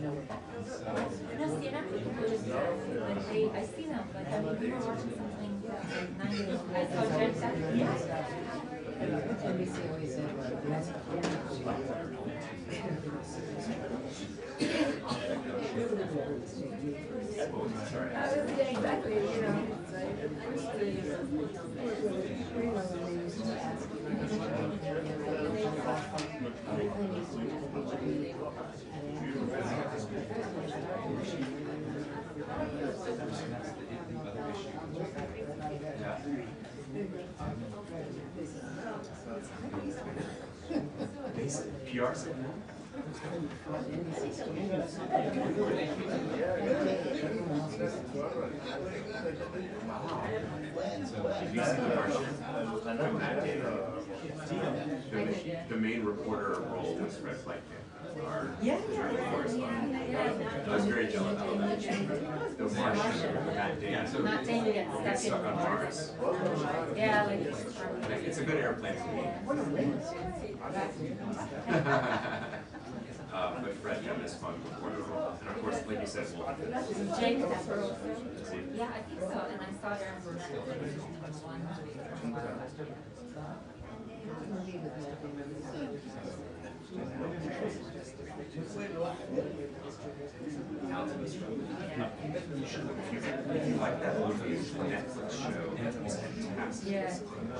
No, see, not like I see them, but I mean, we were watching something like 9 days ago. I saw Jen NBC always said, less exactly, you know. PR said no? The main reporter role was Red Flight Day. Yeah. I was very jealous of that. The Martian, that day. Yeah, so Not saying we get stuck on Mars. Yeah, like It's a good airplane to me. But Fred had this fun reporter role. And of course, like you said, we'll Jake Pepper also. Yeah, I think so. And I saw Aaron Burnett one. If you like that movie, it's a Netflix show. It's fantastic. Yeah.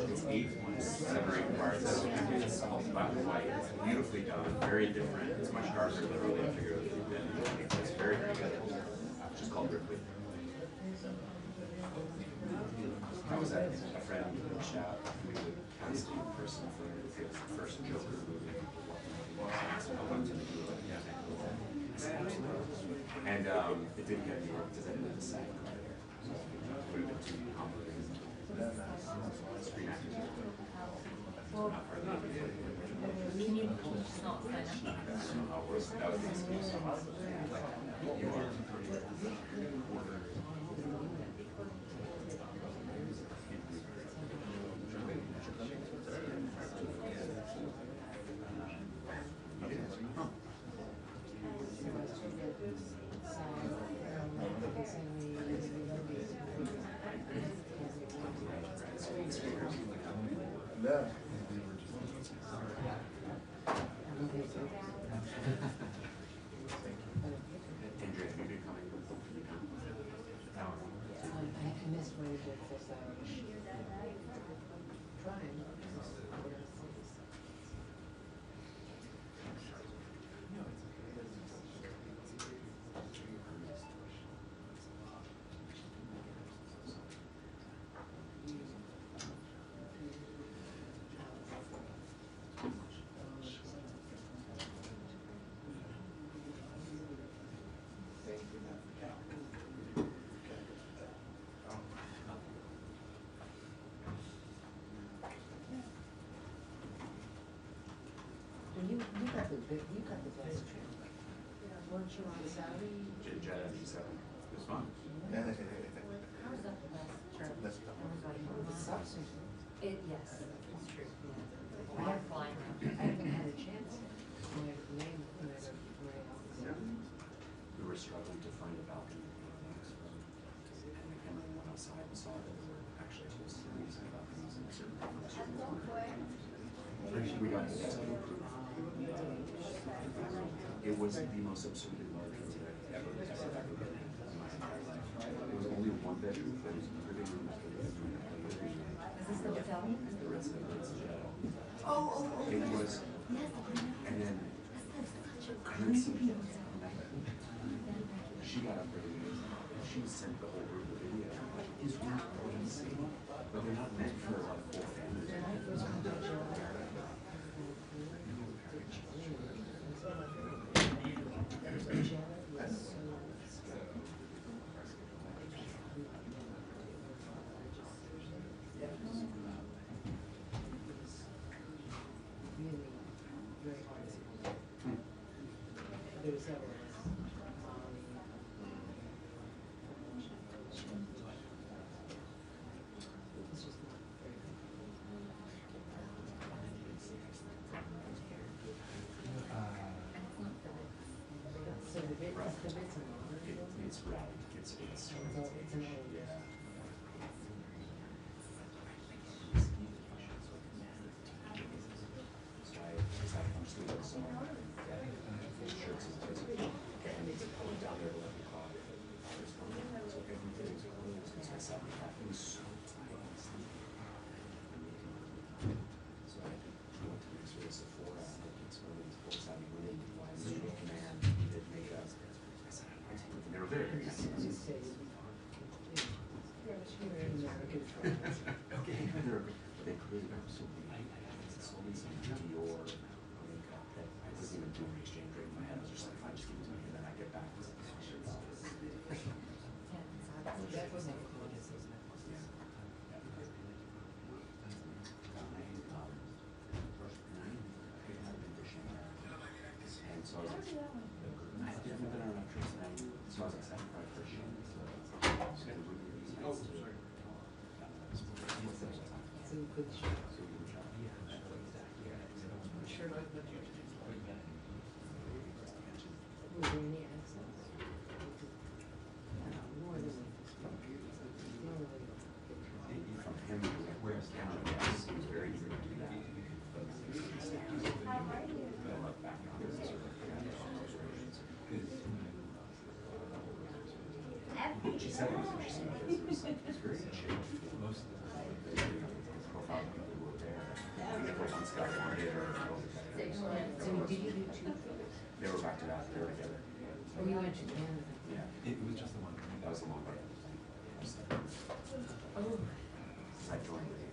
It's 8 7 or 8 parts. It's all black and white. It's beautifully done. Very different. It's much darker than early figure. It's very, very good. It's just called Ripley. I was at a friend shop who was a casting person for the first Joker movie. I went to the and it didn't get me because I didn't have a SAG card. So it would have been too complicated. Screen actors are not part of the movie. Can you just not sign up? I don't know how it works. That was the excuse. Like, you are. You got the best trip. Weren't you on Saudi? Jeddah, it was fun. How was that the best trip? Yes, it's true. We are flying. I haven't had a chance. We were struggling to find a balcony. And the camera went outside and saw that there were actually 2 series of balconies in a certain we got the best approved. It was the most absurdly large room that I've ever been in my entire life. It was only 1 bedroom, but it was a living room. Is this the hotel? The Ritz Jeddah. Oh. It was, Yes. and then she got up really late. She sent the whole group a video. Like, these rooms are insane, but they're not meant for like full families. Right. It's rally. It's an old. yeah. So I'm just doing some shirts and things. And it's going down there to let me call it. So everything's closed. It's my 7 o'clock. It was so tight. So I had to go to the sort of Sephora. It's one of these folks having women why I'm the man needed makeup. I said, I take it. They were very, very nice. Okay. They created so many. So many some Dior makeup that I wasn't even doing exchange rate in my head. I was just like, fine, just give it to me, and then I get back. That was not And so I was like, I haven't been on enough trips, and so I was like, sacrifice for shit. Oh, sorry. So you could show. Sure. Was there any accents? More than From him, where's down, yes, he was very eager to do that. Back on this sort of she said it was interesting because it was very chill. Most of the profile of people who were there, we never once got wanted or So did you do 2 trips? they were back to back, they were together. Oh, you went to Canada? Yeah, it was just the one. That was the long way. Oh. I joined with you.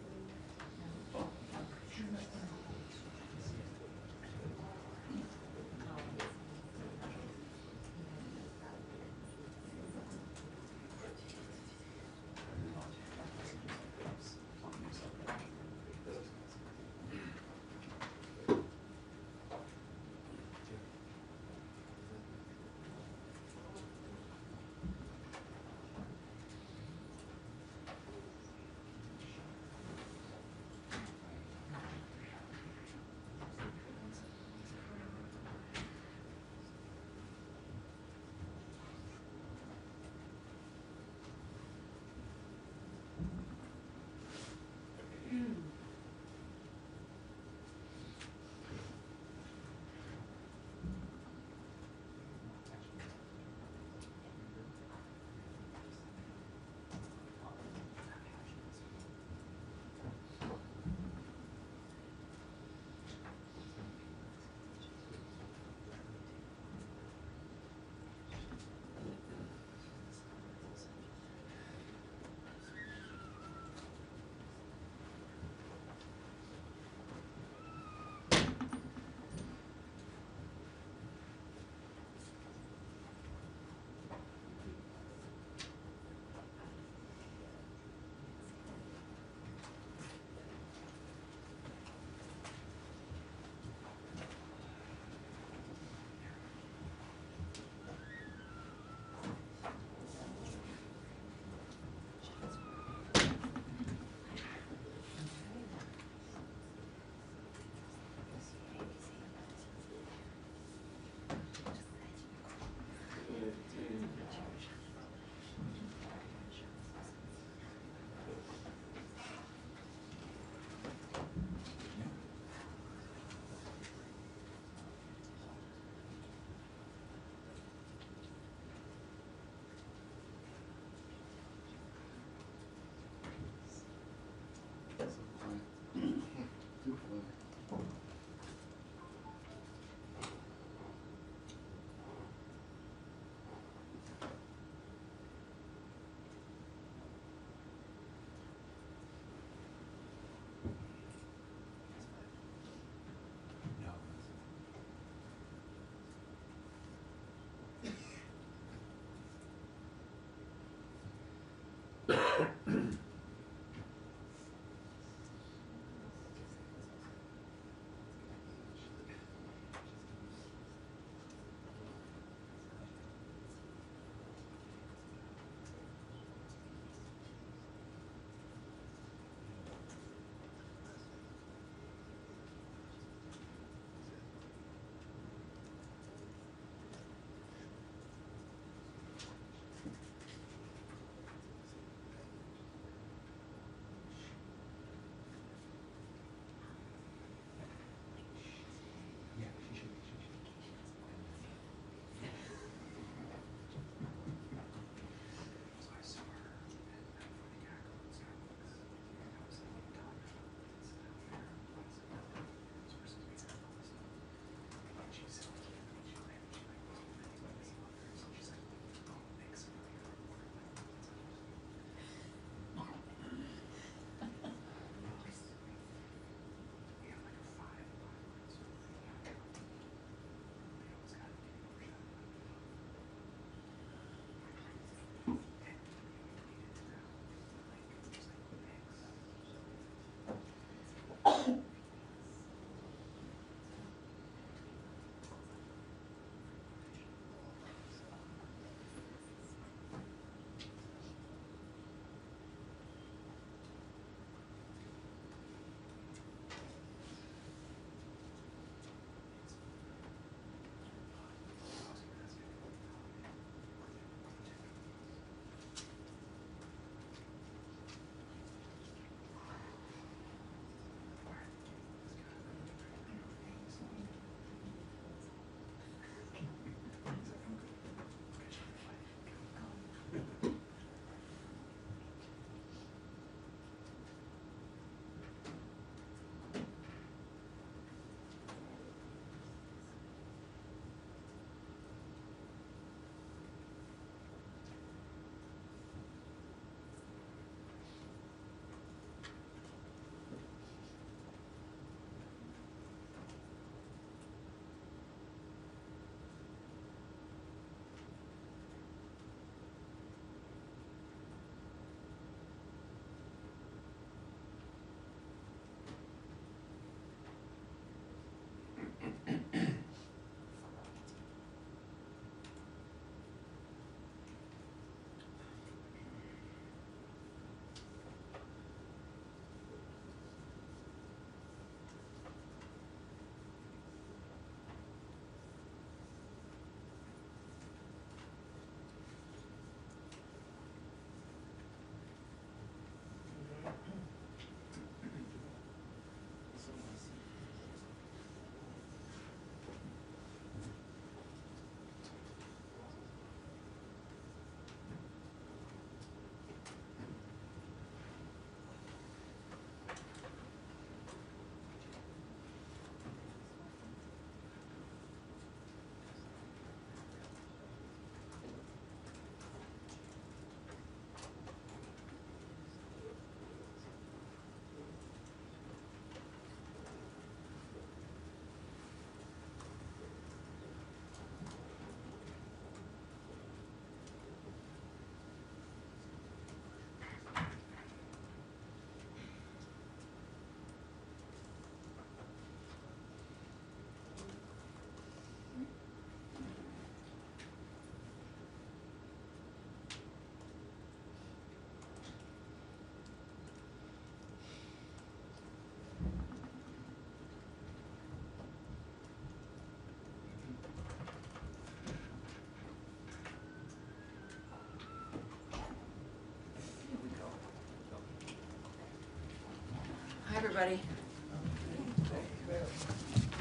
everybody.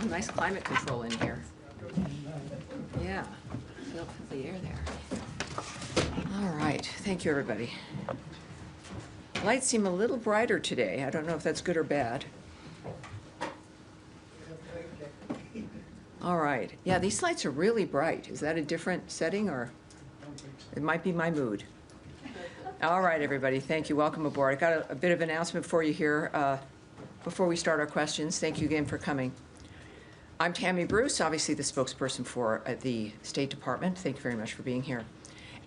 Nice climate control in here. Yeah, feel the air there. All right, thank you, everybody. Lights seem a little brighter today. I don't know if that's good or bad. All right. Yeah, these lights are really bright. Is that a different setting, or it might be my mood? All right, everybody. Thank you. Welcome aboard. I got a bit of an announcement for you here before we start our questions. Thank you again for coming. I'm Tammy Bruce, obviously the spokesperson for the State Department. Thank you very much for being here.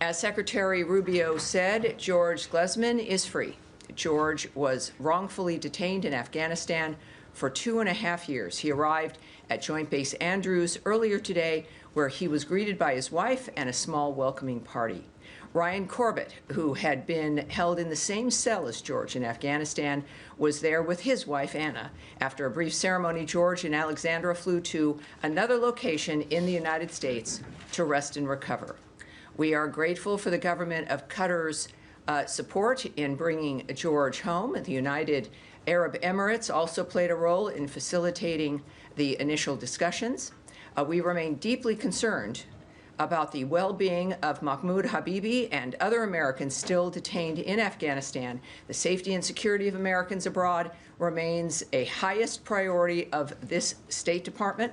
As Secretary Rubio said, George Glesman is free. George was wrongfully detained in Afghanistan for 2.5 years. He arrived at Joint Base Andrews earlier today, where he was greeted by his wife and a small welcoming party. Ryan Corbett, who had been held in the same cell as George in Afghanistan, was there with his wife, Anna. After a brief ceremony, George and Alexandra flew to another location in the United States to rest and recover. We are grateful for the government of Qatar's support in bringing George home. The United Arab Emirates also played a role in facilitating the initial discussions. We remain deeply concerned about the well-being of Mahmoud Habibi and other Americans still detained in Afghanistan. The safety and security of Americans abroad remains a highest priority of this State Department,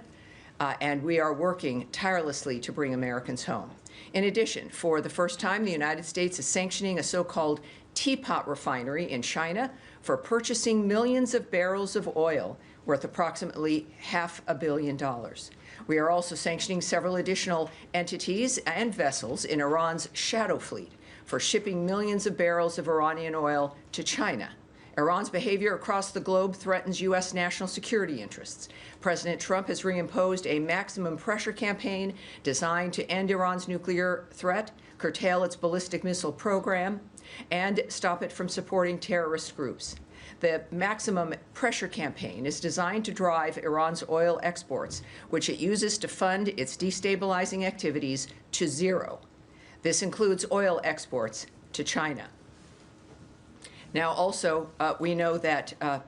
and we are working tirelessly to bring Americans home. In addition, for the first time, the United States is sanctioning a so-called teapot refinery in China for purchasing millions of barrels of oil worth approximately $500 million. We are also sanctioning several additional entities and vessels in Iran's shadow fleet for shipping millions of barrels of Iranian oil to China. Iran's behavior across the globe threatens U.S. national security interests. President Trump has reimposed a maximum pressure campaign designed to end Iran's nuclear threat, curtail its ballistic missile program, and stop it from supporting terrorist groups. The maximum pressure campaign is designed to drive Iran's oil exports, which it uses to fund its destabilizing activities, to zero. This includes oil exports to China. Now, also, we know that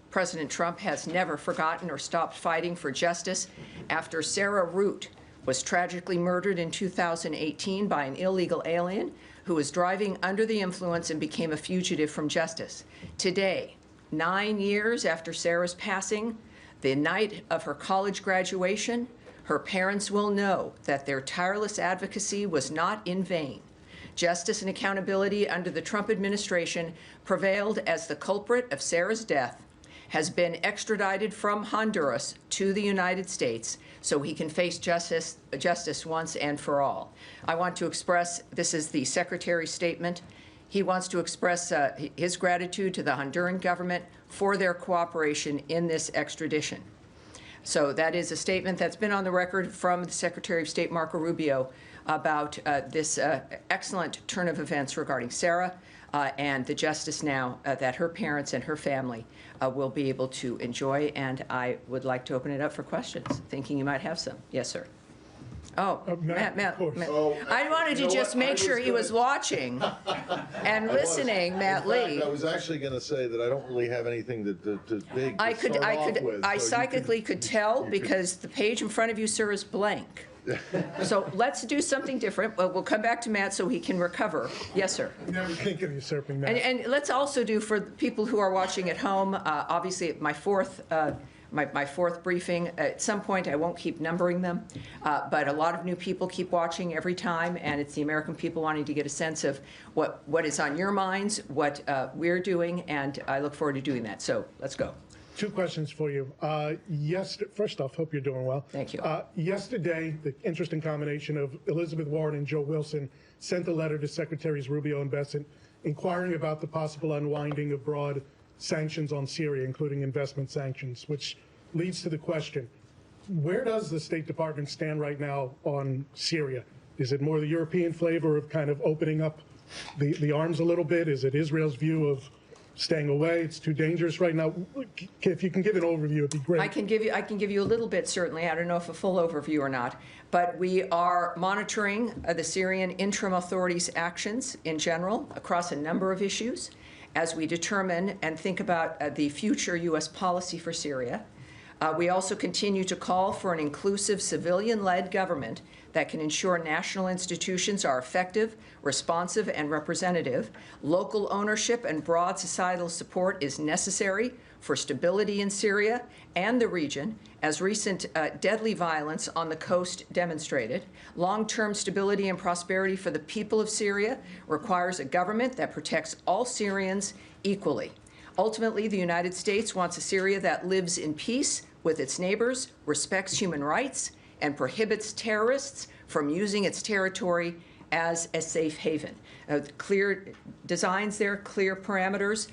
President Trump has never forgotten or stopped fighting for justice after Sarah Root was tragically murdered in 2018 by an illegal alien who was driving under the influence and became a fugitive from justice. Today, 9 years after Sarah's passing, the night of her college graduation, her parents will know that their tireless advocacy was not in vain. Justice and accountability under the Trump administration prevailed as the culprit of Sarah's death has been extradited from Honduras to the United States so he can face justice once and for all. I want to express, this is the Secretary's statement, he wants to express his gratitude to the Honduran government for their cooperation in this extradition. So that is a statement that's been on the record from the Secretary of State, Marco Rubio, about this excellent turn of events regarding Sarah and the justice now that her parents and her family will be able to enjoy. And I would like to open it up for questions, thinking you might have some. Yes, sir. Oh, Matt. I wanted to just make sure he was watching and listening, Matt Lee. I was actually going to say that I don't really have anything to big I psychically could tell because the page in front of you, sir, is blank. So let's do something different. We'll come back to Matt so he can recover. Yes, sir. Never think of usurping Matt. And let's also do, for people who are watching at home, obviously my fourth briefing. At some point, I won't keep numbering them, but a lot of new people keep watching every time, and it's the American people wanting to get a sense of what is on your minds, what we're doing, and I look forward to doing that. So let's go. 2 questions for you. First off, hope you're doing well. Thank you. Yesterday, the interesting combination of Elizabeth Warren and Joe Wilson sent a letter to Secretaries Rubio and Bessent inquiring about the possible unwinding of broad sanctions on Syria, including investment sanctions, which leads to the question, where does the State Department stand right now on Syria? Is it more the European flavor of kind of opening up the arms a little bit? Is it Israel's view of staying away? It's too dangerous right now. If you can give an overview, it'd be great. I can give you a little bit, certainly. I don't know if a full overview or not, but we are monitoring the Syrian interim authorities' actions in general across a number of issues, as we determine and think about the future U.S. policy for Syria. We also continue to call for an inclusive civilian-led government that can ensure national institutions are effective, responsive, and representative. Local ownership and broad societal support is necessary for stability in Syria and the region, as recent deadly violence on the coast demonstrated. Long-term stability and prosperity for the people of Syria requires a government that protects all Syrians equally. Ultimately, the United States wants a Syria that lives in peace with its neighbors, respects human rights, and prohibits terrorists from using its territory as a safe haven. Clear designs there, clear parameters,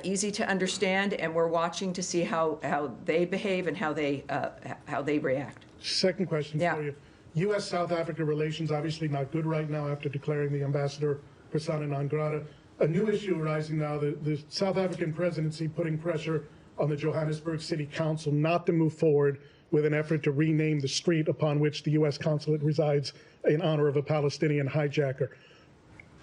easy to understand, and we're watching to see how they behave and how they react. Second question for you. U.S.-South Africa relations obviously not good right now after declaring the ambassador persona non grata. A new issue arising now, the South African presidency putting pressure on the Johannesburg City Council not to move forward with an effort to rename the street upon which the U.S. consulate resides in honor of a Palestinian hijacker.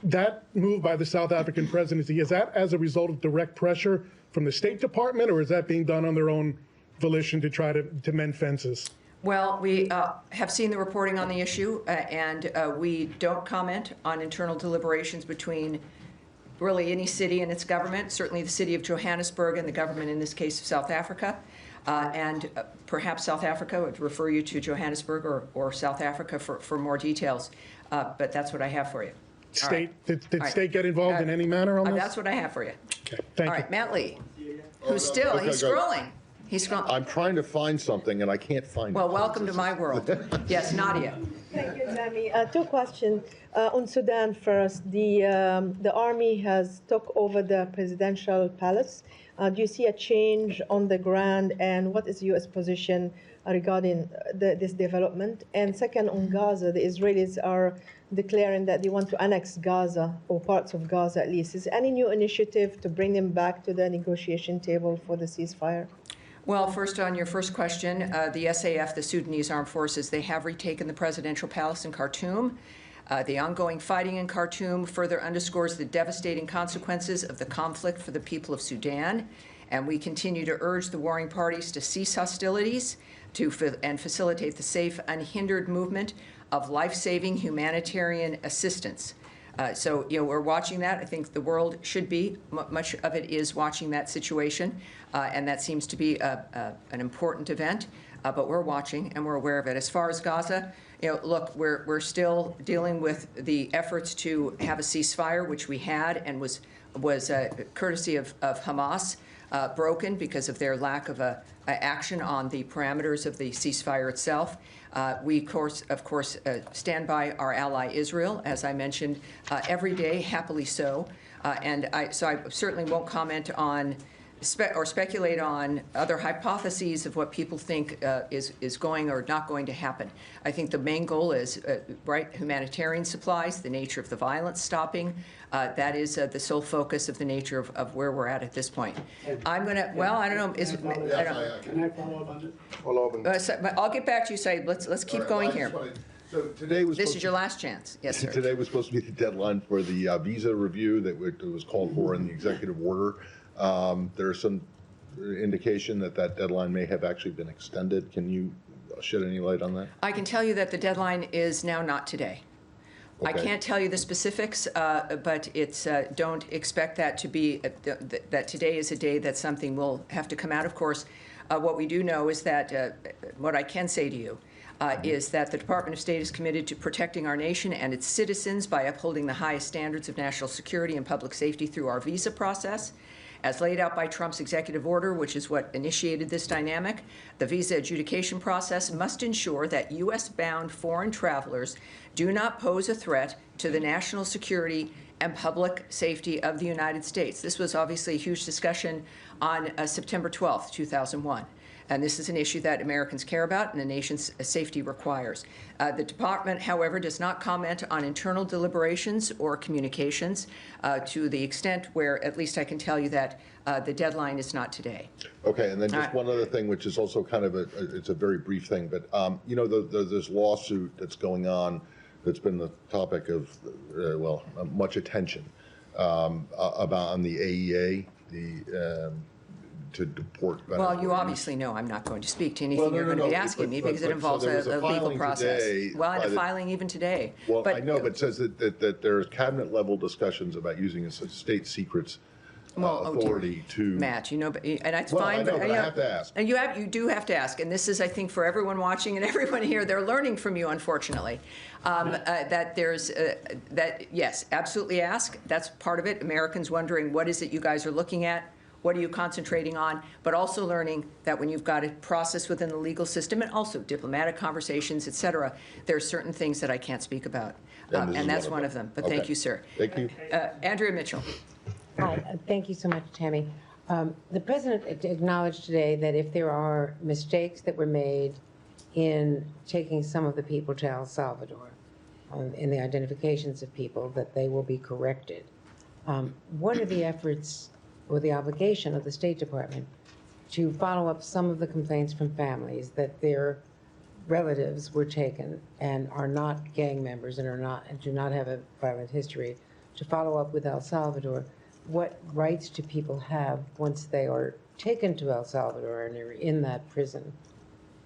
That move by the South African presidency, is that as a result of direct pressure from the State Department, or is that being done on their own volition to try to mend fences? Well, we have seen the reporting on the issue, and we don't comment on internal deliberations between really any city and its government, certainly the city of Johannesburg and the government, in this case of South Africa. And perhaps South Africa would refer you to Johannesburg or South Africa for more details. But that's what I have for you. State, did state get involved in any manner on this? That's what I have for you. Okay, thank All you. right, Matt Lee, who's still, okay, he's go. scrolling. He's scrolling. I'm trying to find something and I can't find it. Well, welcome to my world. Yes, Nadia. Thank you, Jamie. Two questions. On Sudan first, the army has took over the presidential palace. Do you see a change on the ground, and what is the U.S. position regarding this development? And second, on Gaza, the Israelis are declaring that they want to annex Gaza, or parts of Gaza at least. Is there any new initiative to bring them back to the negotiation table for the ceasefire? Well, first on your first question, the SAF, the Sudanese Armed Forces, they have retaken the presidential palace in Khartoum. The ongoing fighting in Khartoum further underscores the devastating consequences of the conflict for the people of Sudan, and we continue to urge the warring parties to cease hostilities and facilitate the safe, unhindered movement of life-saving humanitarian assistance. So, we're watching that. I think the world should be. Much of it is watching that situation, and that seems to be an important event. But we're watching and we're aware of it. As far as Gaza, look, we're still dealing with the efforts to have a ceasefire, which we had and was courtesy of Hamas, broken because of their lack of action on the parameters of the ceasefire itself. We, of course, stand by our ally Israel, as I mentioned, every day, happily so. So I certainly won't comment on or speculate on other hypotheses of what people think is going or not going to happen. I think the main goal is, humanitarian supplies, the nature of the violence stopping. That is the sole focus of the nature of where we're at this point. I'm going to, well, I don't know. Can I follow up on it? Follow up and- But I'll get back to you, Said. Let's keep going here. So today was This is your last chance. Yes, sir. Today was supposed to be the deadline for the visa review that was called for in the executive order. There's some indication that deadline may have actually been extended. Can you shed any light on that? I can tell you that the deadline is now not today. I Okay. can't tell you the specifics, but it's don't expect that to be that today is a day that something will have to come out. Of course, what we do know is that what I can say to you is that the Department of State is committed to protecting our nation and its citizens by upholding the highest standards of national security and public safety through our visa process. As laid out by Trump's executive order, which is what initiated this dynamic, the visa adjudication process must ensure that U.S.-bound foreign travelers do not pose a threat to the national security and public safety of the United States. This was obviously a huge discussion on September 12th, 2001. And this is an issue that Americans care about and the nation's safety requires. The department, however, does not comment on internal deliberations or communications to the extent where, at least I can tell you that the deadline is not today. Okay, and then just one other thing, which is also kind of it's a very brief thing, but there's this lawsuit that's going on that's been the topic of, much attention. about on the AEA, to deport Venezuelans. Well, you obviously know I'm not going to speak to anything Well, no, you're no, going to be no, asking but- me but- because it but- so involves there was a a legal filing process. today Well, and by a the- filing even today. Well, I know, but it says that there are cabinet-level discussions about using a state secrets Well, dear. authority to. Matt, you know, and that's Well, fine. I know, but I you have to ask. And you do have to ask. And this is, I think, for everyone watching and everyone here, they're learning from you, unfortunately. That there's that yes, absolutely ask. That's part of it. Americans wondering what is it you guys are looking at. What are you concentrating on? But also learning that when you've got a process within the legal system and also diplomatic conversations, et cetera, there are certain things that I can't speak about. And that's one of them. But thank Okay. you, sir. Thank you. Andrea Mitchell. Hi, thank you so much, Tammy. The president acknowledged today that if there are mistakes that were made in taking some of the people to El Salvador, in the identifications of people, that they will be corrected. What are the efforts or the obligation of the State Department to follow up some of the complaints from families that their relatives were taken and are not gang members and do not have a violent history, to follow up with El Salvador? What rights do people have once they are taken to El Salvador and are in that prison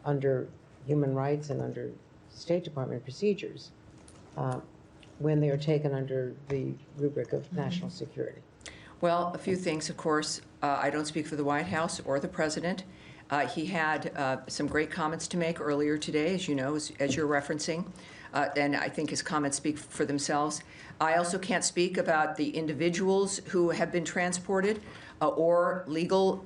under human rights and under State Department procedures when they are taken under the rubric of national security? Well, a few things, of course. I don't speak for the White House or the president. He had some great comments to make earlier today, as you know, as you're referencing, and I think his comments speak for themselves. I also can't speak about the individuals who have been transported or legal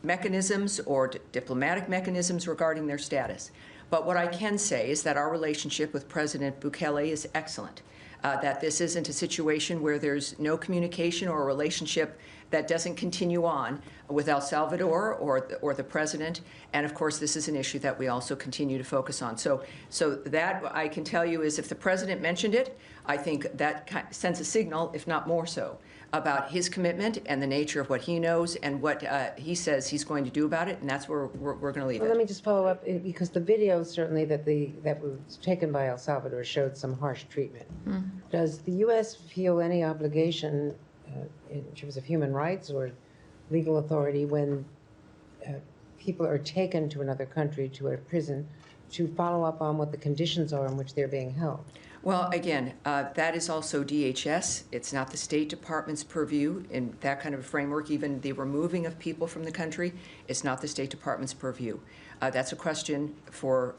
mechanisms or diplomatic mechanisms regarding their status. But what I can say is that our relationship with President Bukele is excellent. That this isn't a situation where there's no communication or a relationship that doesn't continue on with El Salvador or the president. And of course, this is an issue that we also continue to focus on. So that I can tell you is if the president mentioned it, I think that sends a signal, if not more so, about his commitment and the nature of what he knows and what he says he's going to do about it. And that's where we're going to leave Well, it. let me just follow up, because the video certainly that was taken by El Salvador showed some harsh treatment. Does the U.S. feel any obligation in terms of human rights or legal authority when people are taken to another country, to a prison, to follow up on what the conditions are in which they're being held? Well, again, that is also DHS. It's not the State Department's purview in that kind of a framework. Even the removing of people from the country is not the State Department's purview. That's a question for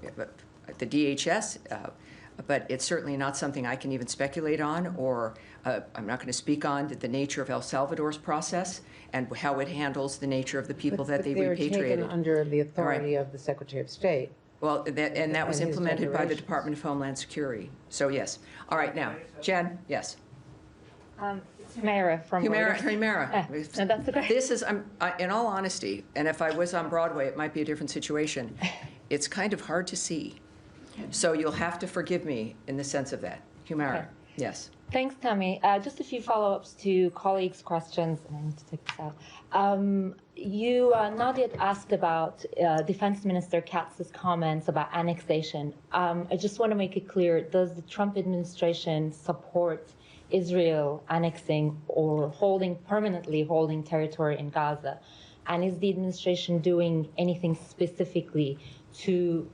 the DHS, but it's certainly not something I can even speculate on, or I'm not going to speak on the nature of El Salvador's process and how it handles the nature of the people that they repatriated. They're taken under the authority of the Secretary of State. Well, that was And his implemented by the declarations. Department of Homeland Security. So, yes. All right, now, Jen, yes. Humera from Reuters. Humera. No, that's okay. This is, in all honesty, and if I was on Broadway, it might be a different situation. It's kind of hard to see. So you'll have to forgive me in the sense of that. Humera, Okay. yes. Thanks, Tammy. Just a few follow-ups to colleagues' questions, and I need to take this out. Nadia asked about Defense Minister Katz's comments about annexation. I just want to make it clear, does the Trump administration support Israel annexing or permanently holding territory in Gaza? And is the administration doing anything specifically to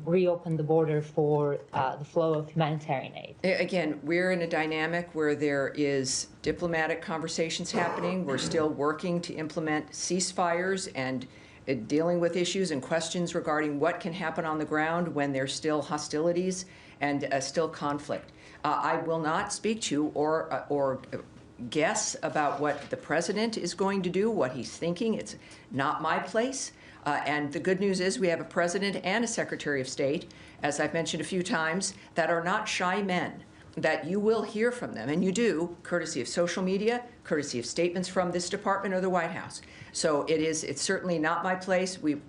reopen the border for the flow of humanitarian aid? Again, we're in a dynamic where there is diplomatic conversations happening. We're still working to implement ceasefires and dealing with issues and questions regarding what can happen on the ground when there's still hostilities and still conflict. I will not speak to or guess about what the president is going to do, what he's thinking. It's not my place. And the good news is we have a president and a secretary of state, as I've mentioned a few times, that are not shy men, that you will hear from them, and you do, courtesy of social media, courtesy of statements from this department or the White House. So it's certainly not my place. We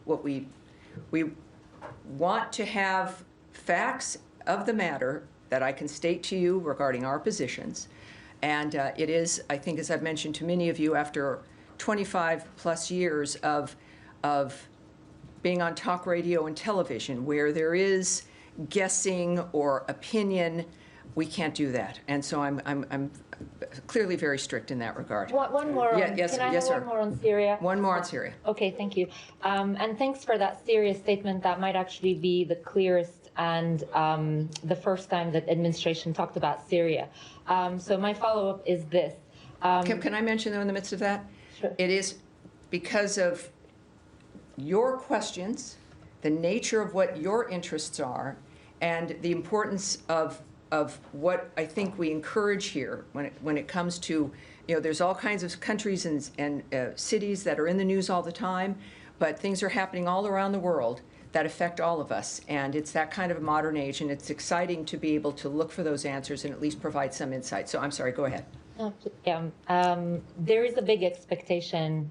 want to have facts of the matter that I can state to you regarding our positions. And it is, I think, as I've mentioned to many of you, after 25 plus years of being on talk radio and television, where there is guessing or opinion we can't do that. And so I'm clearly very strict in that regard. One more. Yeah, yes, can I yes, have sir. one more on Syria? One more on Syria. Okay, thank you. And thanks for that serious statement. That might actually be the clearest and the first time that administration talked about Syria. So my follow-up is this. Can I mention, though, in the midst of that? Sure. It is because of your questions, the nature of what your interests are, and the importance of what I think we encourage here when it comes to, there's all kinds of countries and cities that are in the news all the time, but things are happening all around the world that affect all of us. And it's that kind of modern age, and it's exciting to be able to look for those answers and at least provide some insight. So I'm sorry, go ahead. There is a big expectation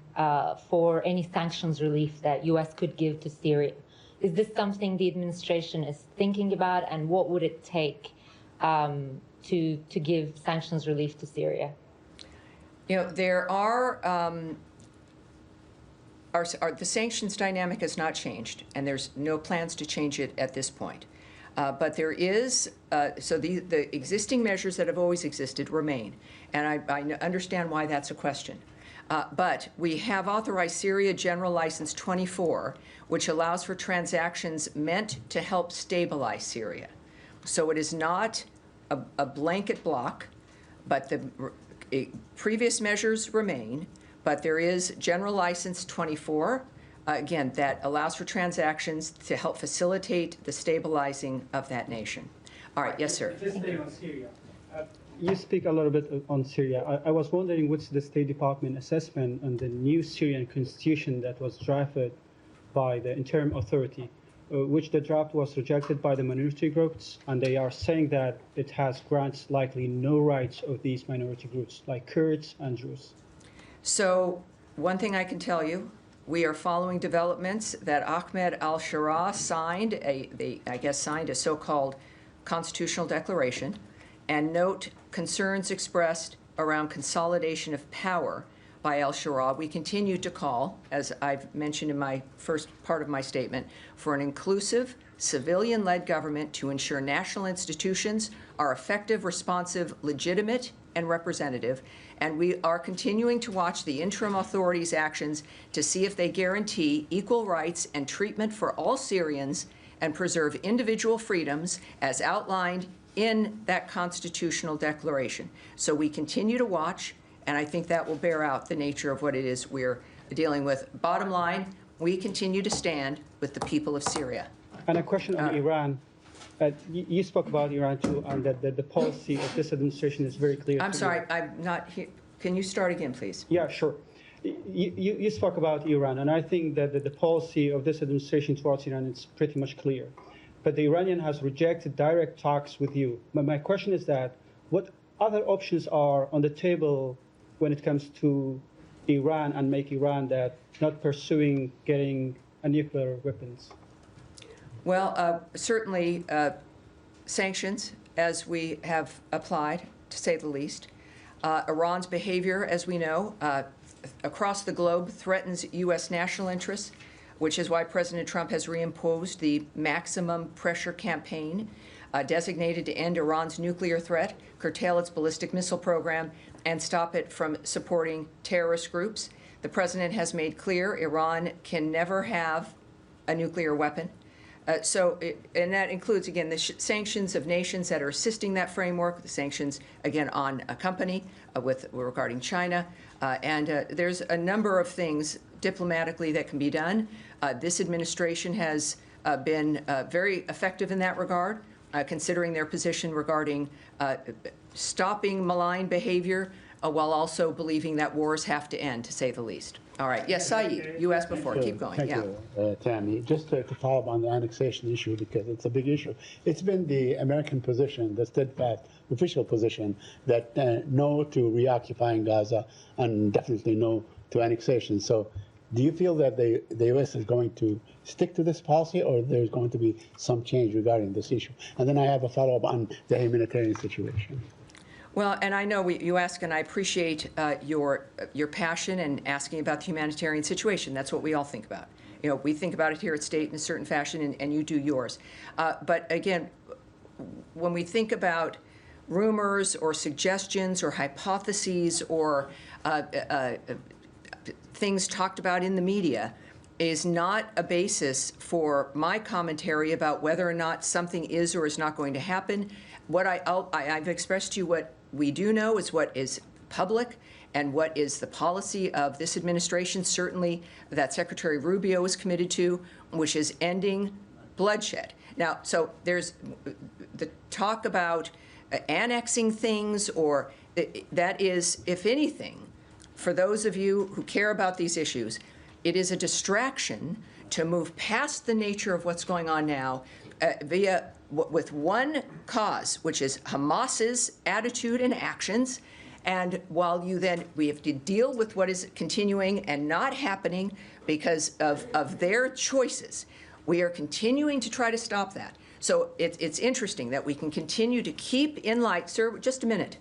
for any sanctions relief that U.S. could give to Syria. Is this something the administration is thinking about, and what would it take to give sanctions relief to Syria? There the sanctions dynamic has not changed, and there's no plans to change it at this point. But there is, so the existing measures that have always existed remain, and I understand why that's a question. But we have authorized Syria General License 24, which allows for transactions meant to help stabilize Syria. So it is not a blanket block, but the previous measures remain, but there is General License 24, again, that allows for transactions to help facilitate the stabilizing of that nation. All right, yes, sir. This thing on Syria. You speak a little bit on Syria. I was wondering what's the State Department assessment on the new Syrian constitution that was drafted by the interim authority, which the draft was rejected by the minority groups, and they are saying that it has grants likely no rights of these minority groups, like Kurds and Druze. So one thing I can tell you, we are following developments that Ahmed al-Shara signed, signed a so-called constitutional declaration, and note concerns expressed around consolidation of power by al-Shara. We continue to call, as I've mentioned in my first part of my statement, for an inclusive, civilian-led government to ensure national institutions are effective, responsive, legitimate, and representative. And we are continuing to watch the interim authorities' actions to see if they guarantee equal rights and treatment for all Syrians and preserve individual freedoms as outlined in that constitutional declaration. So we continue to watch, and I think that will bear out the nature of what it is we're dealing with. Bottom line, we continue to stand with the people of Syria. And a question on Iran. You spoke about Iran too, and that the policy of this administration is very clear. I'm sorry, I'm not here. Can you start again, please? Yeah, sure. You spoke about Iran, and I think that the policy of this administration towards Iran is pretty much clear. But the Iranian has rejected direct talks with you. But my question is that what other options are on the table when it comes to Iran and make Iran that not pursuing getting a nuclear weapons? Well, certainly sanctions, as we have applied, to say the least. Iran's behavior, as we know, across the globe threatens U.S. national interests, which is why President Trump has reimposed the maximum pressure campaign designated to end Iran's nuclear threat, curtail its ballistic missile program, and stop it from supporting terrorist groups. The president has made clear Iran can never have a nuclear weapon. And that includes, again, the sanctions of nations that are assisting that framework, the sanctions, again, on a company regarding China. And there's a number of things diplomatically that can be done. This administration has been very effective in that regard, considering their position regarding stopping malign behavior while also believing that wars have to end, to say the least. All right. Yes, Saeed, you asked before. Keep going. Thank you, Tammy. Just to follow up on the annexation issue, because it's a big issue. It's been the American position, the steadfast official position, that no to reoccupying Gaza and definitely no to annexation. So do you feel that the U.S. is going to stick to this policy, or there's going to be some change regarding this issue? And then I have a follow-up on the humanitarian situation. Well, and I know you ask, and I appreciate your passion and asking about the humanitarian situation. That's what we all think about. We think about it here at State in a certain fashion, and you do yours. But again, when we think about rumors or suggestions or hypotheses or things talked about in the media is not a basis for my commentary about whether or not something is or is not going to happen. What I've expressed to you what we do know is what is public and what is the policy of this administration, certainly that Secretary Rubio is committed to, which is ending bloodshed. Now, so there's the talk about annexing things, or that is, if anything, for those of you who care about these issues, it is a distraction to move past the nature of what's going on now with one cause, which is Hamas's attitude and actions. And while we have to deal with what is continuing and not happening because of their choices, we are continuing to try to stop that. So it's interesting that we can continue to keep in light, sir, just a minute,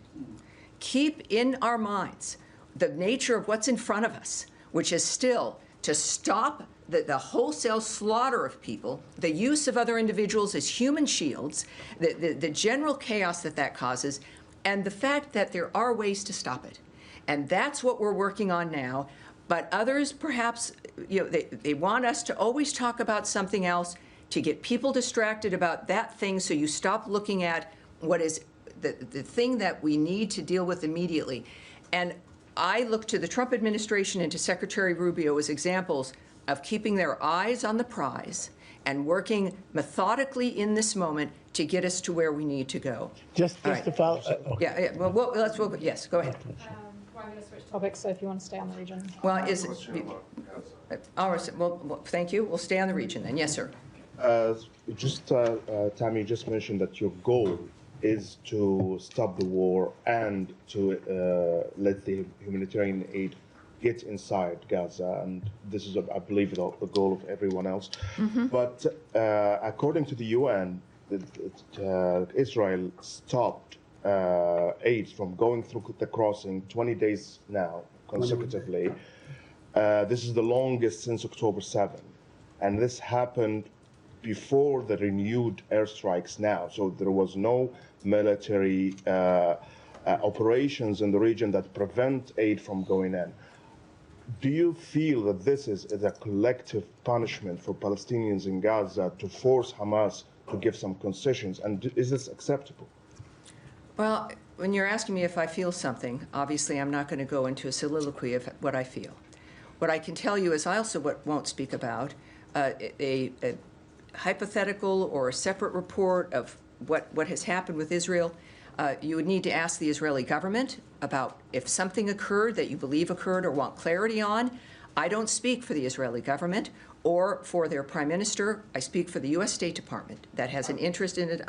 keep in our minds the nature of what's in front of us, which is still to stop the wholesale slaughter of people, the use of other individuals as human shields, the general chaos that causes, and the fact that there are ways to stop it. And that's what we're working on now. But others, perhaps, they want us to always talk about something else to get people distracted about that thing, so you stop looking at what is the thing that we need to deal with immediately. And I look to the Trump administration and to Secretary Rubio as examples of keeping their eyes on the prize and working methodically in this moment to get us to where we need to go. Just to follow. Yeah. Yes, go ahead. I'm going to switch topics, so if you want to stay on the region. Well, well, thank you. We'll stay on the region then. Yes, sir. Tammy just mentioned that your goal is to stop the war and to let the humanitarian aid get inside Gaza, and this is, I believe, the goal of everyone else. Mm-hmm. But according to the UN, Israel stopped aid from going through the crossing 20 days now, consecutively. This is the longest since October 7. And this happened before the renewed airstrikes now. So there was no military operations in the region that prevent aid from going in. Do you feel that this is a collective punishment for Palestinians in Gaza to force Hamas to give some concessions? And is this acceptable? Well, when you're asking me if I feel something, obviously I'm not going to go into a soliloquy of what I feel. What I can tell you is I also won't speak about a hypothetical or a separate report of what has happened with Israel. You would need to ask the Israeli government about if something occurred that you believe occurred or want clarity on. I don't speak for the Israeli government or for their prime minister. I speak for the U.S. State Department that has an interest in it.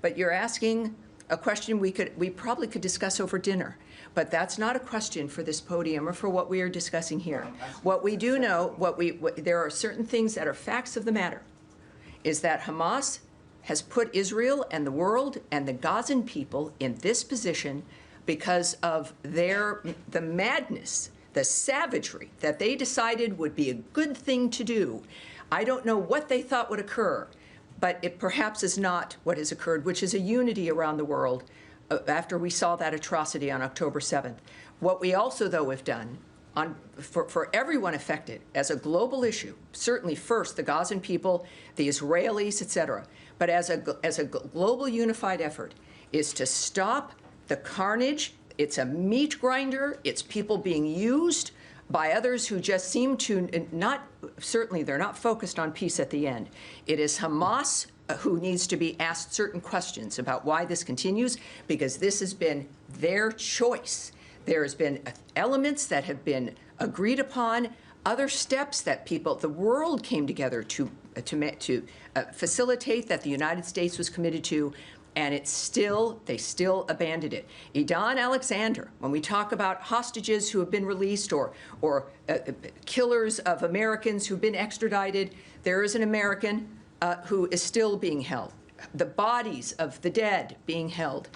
But you're asking a question we probably could discuss over dinner. But that's not a question for this podium or for what we are discussing here. What we do know, there are certain things that are facts of the matter, is that Hamas has put Israel and the world and the Gazan people in this position because of the madness, the savagery that they decided would be a good thing to do. I don't know what they thought would occur, but it perhaps is not what has occurred, which is a unity around the world after we saw that atrocity on October 7th. What we also, though, have done for everyone affected as a global issue, certainly first the Gazan people, the Israelis, etc., but as a global unified effort, is to stop the carnage. It's a meat grinder. It's people being used by others who just seem to certainly they're not focused on peace at the end. It is Hamas who needs to be asked certain questions about why this continues, because this has been their choice. There has been elements that have been agreed upon, other steps that the world came together to facilitate that the United States was committed to, and they still abandoned it. Idan Alexander, when we talk about hostages who have been released or killers of Americans who've been extradited, there is an American who is still being held. The bodies of the dead being held.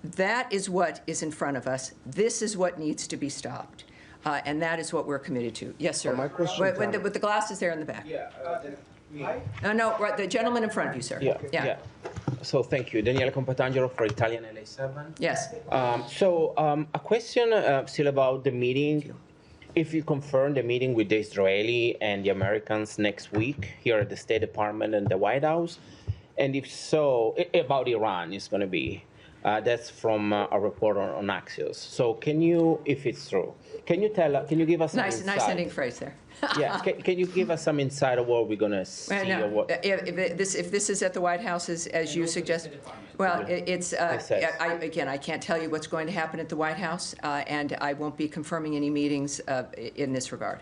That is what is in front of us. This is what needs to be stopped. And that is what we're committed to. Yes, sir. My question, with the glasses there in the back. Yeah. No, right, the gentleman in front of you, sir. Yeah. So thank you. Daniele Compatangelo for Italian LA7. Yes. A question still about the meeting. If you confirm the meeting with the Israeli and the Americans next week here at the State Department and the White House, and if so, about Iran is going to be. That's from a report on Axios. So can you, if it's true, can you give us some nice ending phrase there. Yeah, can you give us some insight of what we're going to see? No, or what? if this is at the White House, as you suggest, well, it's I can't tell you what's going to happen at the White House, and I won't be confirming any meetings in this regard.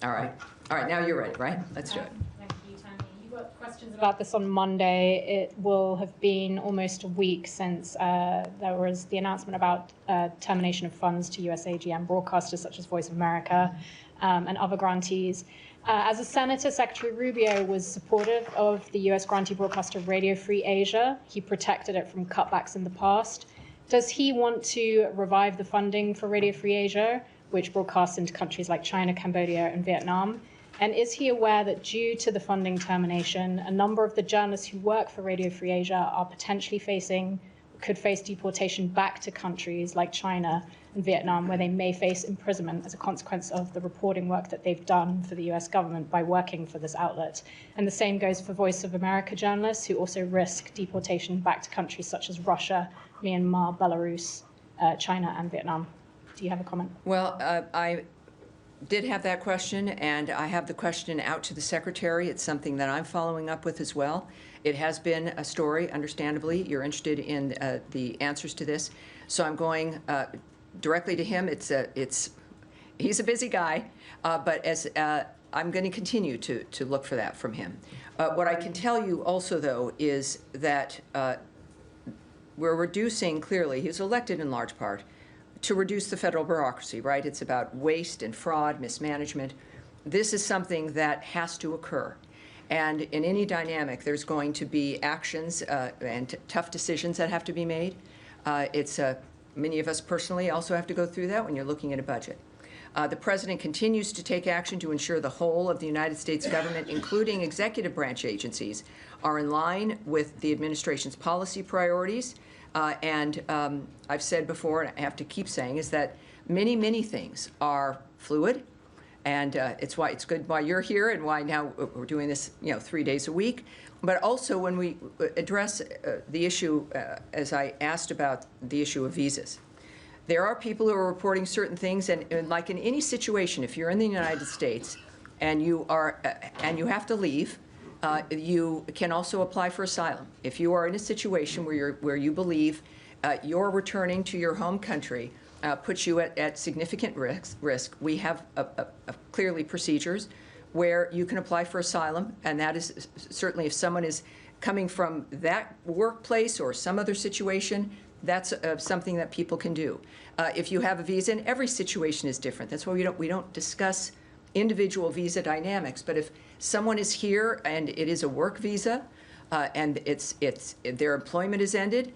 All right, now you're ready, right? Let's do it. Thank you, Tammy. You got questions about this on Monday. It will have been almost a week since there was the announcement about termination of funds to US AGM broadcasters such as Voice of America and other grantees. As a senator, Secretary Rubio was supportive of the US grantee broadcaster Radio Free Asia. He protected it from cutbacks in the past. Does he want to revive the funding for Radio Free Asia, which broadcasts into countries like China, Cambodia, and Vietnam? And is he aware that due to the funding termination, a number of the journalists who work for Radio Free Asia are potentially could face deportation back to countries like China and Vietnam, where they may face imprisonment as a consequence of the reporting work that they've done for the US government by working for this outlet? And the same goes for Voice of America journalists, who also risk deportation back to countries such as Russia, Myanmar, Belarus, China, and Vietnam. Do you have a comment? Well, I did have that question, and I have the question out to the Secretary. It's something that I'm following up with as well. It has been a story, understandably. You're interested in the answers to this. So I'm going directly to him. He's a busy guy, but I'm going to continue to look for that from him. What I can tell you also, though, is that we're reducing, clearly, he was elected in large part to reduce the federal bureaucracy, right? It's about waste and fraud, mismanagement. This is something that has to occur. And in any dynamic, there's going to be actions and tough decisions that have to be made. Many of us personally also have to go through that when you're looking at a budget. The president continues to take action to ensure the whole of the United States government, including executive branch agencies, are in line with the administration's policy priorities. And I've said before, and I have to keep saying, is that many, many things are fluid. And it's why it's good why you're here and why now we're doing this, 3 days a week. But also when we address the issue, as I asked about the issue of visas, there are people who are reporting certain things, and like in any situation, if you're in the United States and you have to leave, you can also apply for asylum. If you are in a situation where you believe you're returning to your home country, puts you at significant risk. We have clearly procedures where you can apply for asylum, and that is certainly if someone is coming from that workplace or some other situation, that's something that people can do. If you have a visa, and every situation is different. That's why we don't discuss individual visa dynamics. But if someone is here and it is a work visa, and their employment is ended,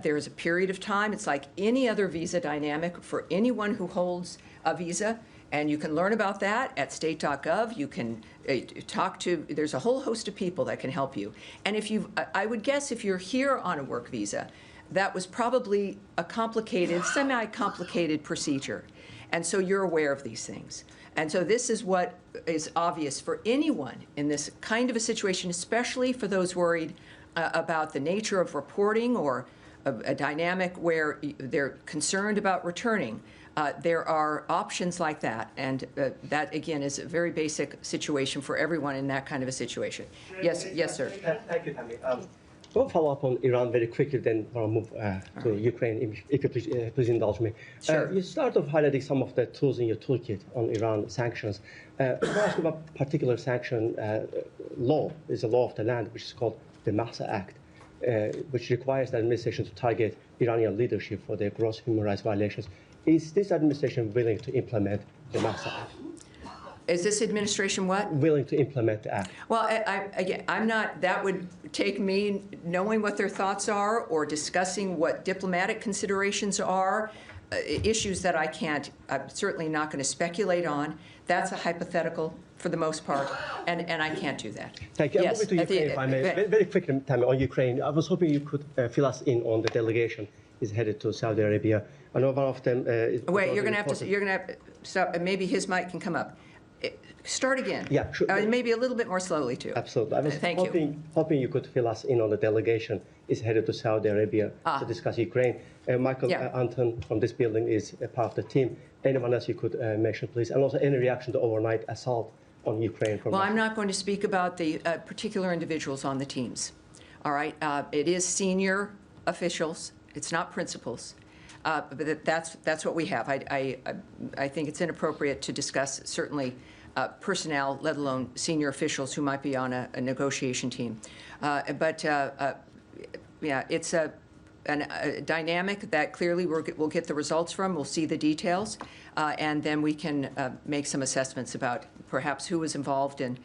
there's a period of time. It's like any other visa dynamic for anyone who holds a visa, and you can learn about that at state.gov. You can there's a whole host of people that can help you. And I would guess if you're here on a work visa, that was probably a complicated, semi-complicated procedure. And so you're aware of these things. And so this is what is obvious for anyone in this kind of a situation, especially for those worried about the nature of reporting or a dynamic where they're concerned about returning. There are options like that, and that, again, is a very basic situation for everyone in that kind of a situation. Yes, sir. Thank you, Tammy. I will follow up on Iran very quickly, then I'll move to Ukraine, if you please indulge me. Sure. You started off highlighting some of the tools in your toolkit on Iran sanctions. I want to ask you about a particular sanction law. It's a law of the land, which is called the Mahsa Act, which requires the administration to target Iranian leadership for their gross human rights violations. Is this administration willing to implement the Mahsa Act? Is this administration what? Willing to implement the act. Well, I'm not. That would take me knowing what their thoughts are or discussing what diplomatic considerations are issues that I'm certainly not going to speculate on. That's a hypothetical for the most part, and I can't do that. Thank you. Yes, I'm moving to Ukraine, if I may. Very quickly, Tammy, on Ukraine. I was hoping you could fill us in on the delegation is headed to Saudi Arabia. I know one of them is... Wait, you're going to have to, so maybe his mic can come up. Start again. Yeah, sure. Maybe a little bit more slowly, too. Absolutely. I was Thank you. hoping you could fill us in on the delegation is headed to Saudi Arabia to discuss Ukraine. Michael Anton from this building is a part of the team. Anyone else you could mention, please? And also any reaction to overnight assault on Ukraine from Russia? I'm not going to speak about the particular individuals on the teams. All right? It is senior officials. It's not principals. But that's what we have. I think it's inappropriate to discuss certainly personnel, let alone senior officials who might be on a negotiation team. Yeah, it's a dynamic that clearly we'll get the results from. We'll see the details, and then we can make some assessments about perhaps who was involved and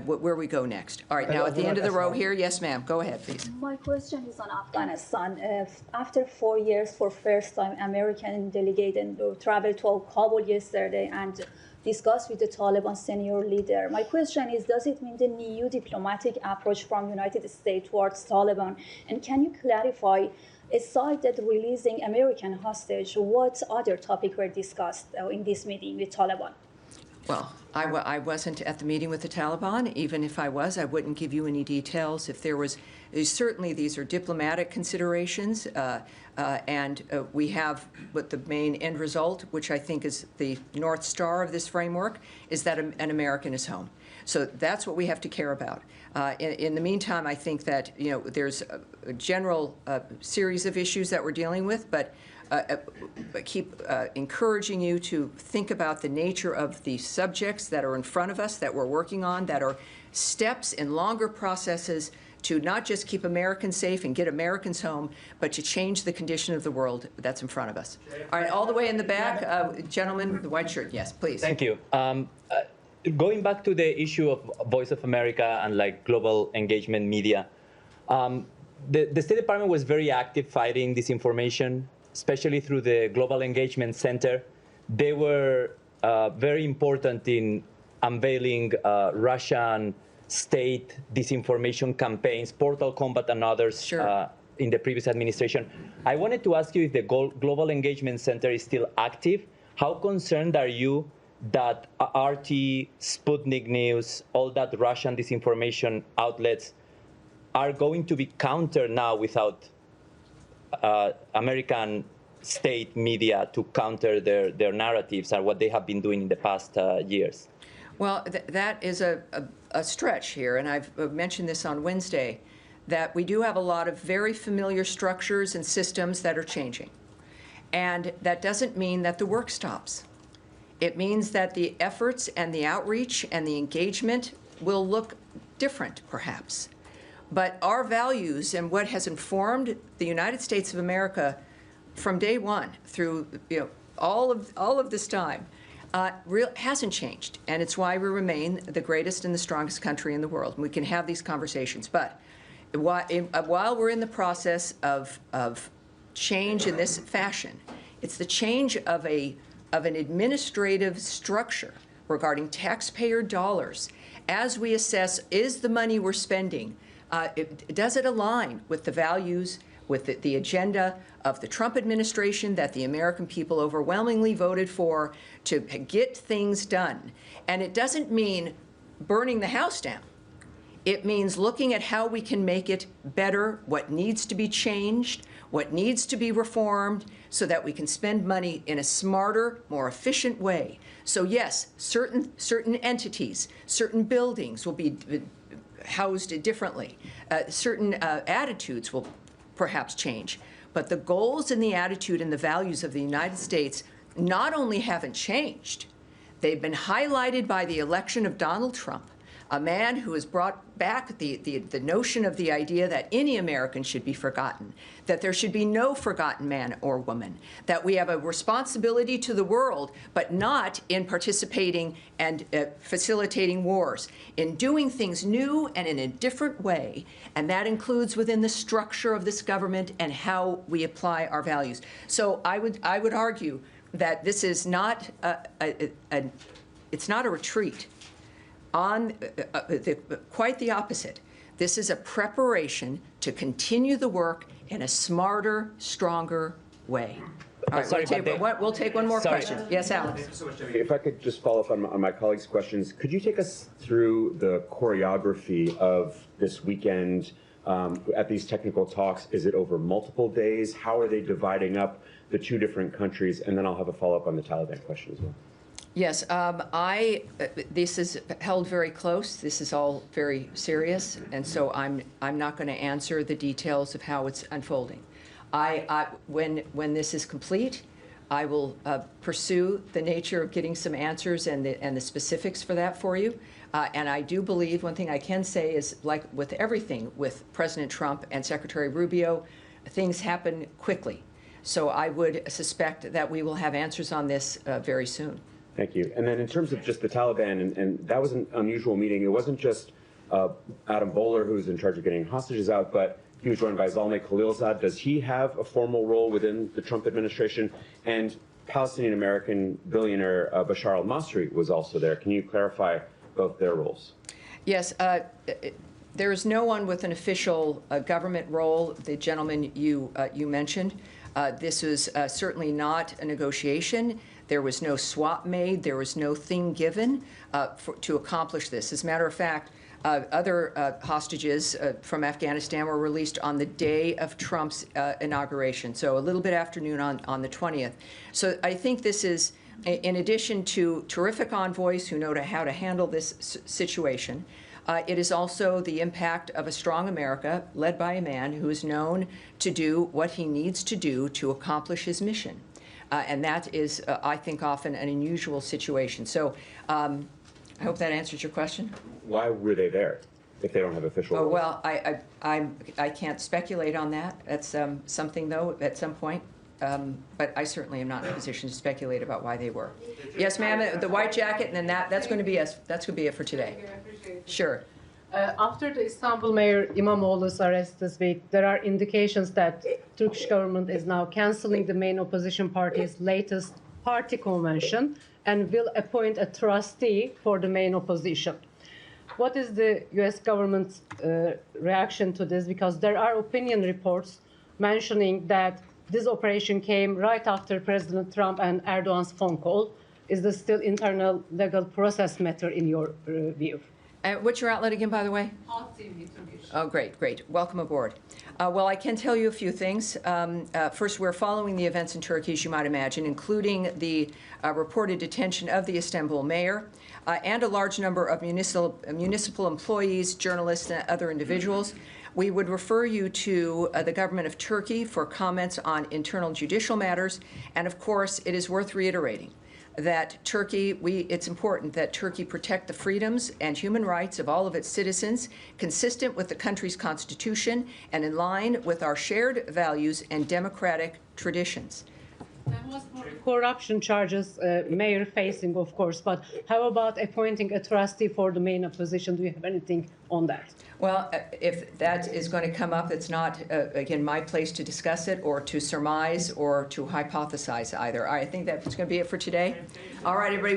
where we go next. All right, now at the end of the row here, yes, ma'am, go ahead, please. My question is on Afghanistan. After 4 years, for first time, American delegate traveled to Kabul yesterday and discussed with the Taliban senior leader. My question is, does it mean the new diplomatic approach from United States towards Taliban? And can you clarify, aside that releasing American hostage, what other topics were discussed in this meeting with Taliban? Well, I wasn't at the meeting with the Taliban. Even if I was, I wouldn't give you any details. If there was, certainly these are diplomatic considerations, and we have what the main end result, which I think is the North Star of this framework, is that an American is home. So that's what we have to care about. In the meantime, I think that there's a general series of issues that we're dealing with, but keep encouraging you to think about the nature of the subjects that are in front of us, that we're working on, that are steps in longer processes to not just keep Americans safe and get Americans home, but to change the condition of the world that's in front of us. All right, all the way in the back, gentleman with the white shirt, yes, please. Thank you. Going back to the issue of Voice of America and global engagement media, the State Department was very active fighting disinformation, especially through the Global Engagement Center. They were very important in unveiling Russian state disinformation campaigns, Portal Combat and others in the previous administration. I wanted to ask you if the Global Engagement Center is still active. How concerned are you that RT, Sputnik News, all that Russian disinformation outlets are going to be countered now without American state media to counter their narratives and what they have been doing in the past years? Well, that is a stretch here, and I've mentioned this on Wednesday, that we do have a lot of very familiar structures and systems that are changing. And that doesn't mean that the work stops. It means that the efforts and the outreach and the engagement will look different, perhaps. But our values and what has informed the United States of America from day one through all of this time hasn't changed, and it's why we remain the greatest and the strongest country in the world. And we can have these conversations, but while we're in the process of change in this fashion, it's the change of an administrative structure regarding taxpayer dollars as we assess, is the money we're spending, does it align with the values, with the agenda of the Trump administration that the American people overwhelmingly voted for to get things done? And it doesn't mean burning the house down. It means looking at how we can make it better, what needs to be changed, what needs to be reformed, so that we can spend money in a smarter, more efficient way. So yes, certain entities, certain buildings will be housed differently. Certain attitudes will perhaps change. But the goals and the attitude and the values of the United States not only haven't changed, they've been highlighted by the election of Donald Trump. a man who has brought back the notion of the idea that any American should be forgotten, that there should be no forgotten man or woman, that we have a responsibility to the world, but not in participating and facilitating wars, in doing things new and in a different way, and that includes within the structure of this government and how we apply our values. So I would argue that this is not it's not a retreat. Quite the opposite. This is a preparation to continue the work in a smarter, stronger way. All right, we'll take one more question. Yes, Alex. If I could just follow up on my colleagues' questions, could you take us through the choreography of this weekend at these technical talks? Is it over multiple days? How are they dividing up the two different countries? And then I'll have a follow-up on the Taliban question as well. Yes, this is held very close. This is all very serious, and so I'm not going to answer the details of how it's unfolding. When this is complete, I will pursue the nature of getting some answers and the specifics for that for you. And I do believe one thing I can say is, like with everything with President Trump and Secretary Rubio, things happen quickly. So I would suspect that we will have answers on this very soon. Thank you. And then in terms of just the Taliban, and that was an unusual meeting. It wasn't just Adam Bowler, who's in charge of getting hostages out, but he was joined by Zalmay Khalilzad. Does he have a formal role within the Trump administration? And Palestinian-American billionaire Bashar al-Masri was also there. Can you clarify both their roles? Yes. There is no one with an official government role, the gentleman you mentioned. This was certainly not a negotiation. There was no swap made. There was no thing given to accomplish this. As a matter of fact, other hostages from Afghanistan were released on the day of Trump's inauguration, so a little bit afternoon on the 20th. So I think this is, in addition to terrific envoys who know how to handle this situation, it is also the impact of a strong America led by a man who is known to do what he needs to do to accomplish his mission. And that is, I think, often an unusual situation. So I hope that answers your question. Why were they there if they don't have official roles? Well, I can't speculate on that. That's something, though, at some point. But I certainly am not in a position to speculate about why they were. Yes, ma'am, the white jacket, and then that's going to be it for today. Sure. After the Istanbul Mayor İmamoğlu's arrest this week, there are indications that Turkish government is now canceling the main opposition party's latest party convention and will appoint a trustee for the main opposition. What is the U.S. government's reaction to this? Because there are opinion reports mentioning that this operation came right after President Trump and Erdogan's phone call. Is this still internal legal process matter in your view? What's your outlet again, by the way? Oh, great, great. Welcome aboard. Well, I can tell you a few things. First, we're following the events in Turkey, as you might imagine, including the reported detention of the Istanbul mayor and a large number of municipal employees, journalists, and other individuals. We would refer you to the government of Turkey for comments on internal judicial matters. And of course, it is worth reiterating that it's important that Turkey protect the freedoms and human rights of all of its citizens, consistent with the country's constitution and in line with our shared values and democratic traditions. Corruption charges, mayor facing, of course, but how about appointing a trustee for the main opposition? Do you have anything on that? Well, if that is going to come up, it's not, again, my place to discuss it or to surmise or to hypothesize either. I think that's going to be it for today. All right, everybody.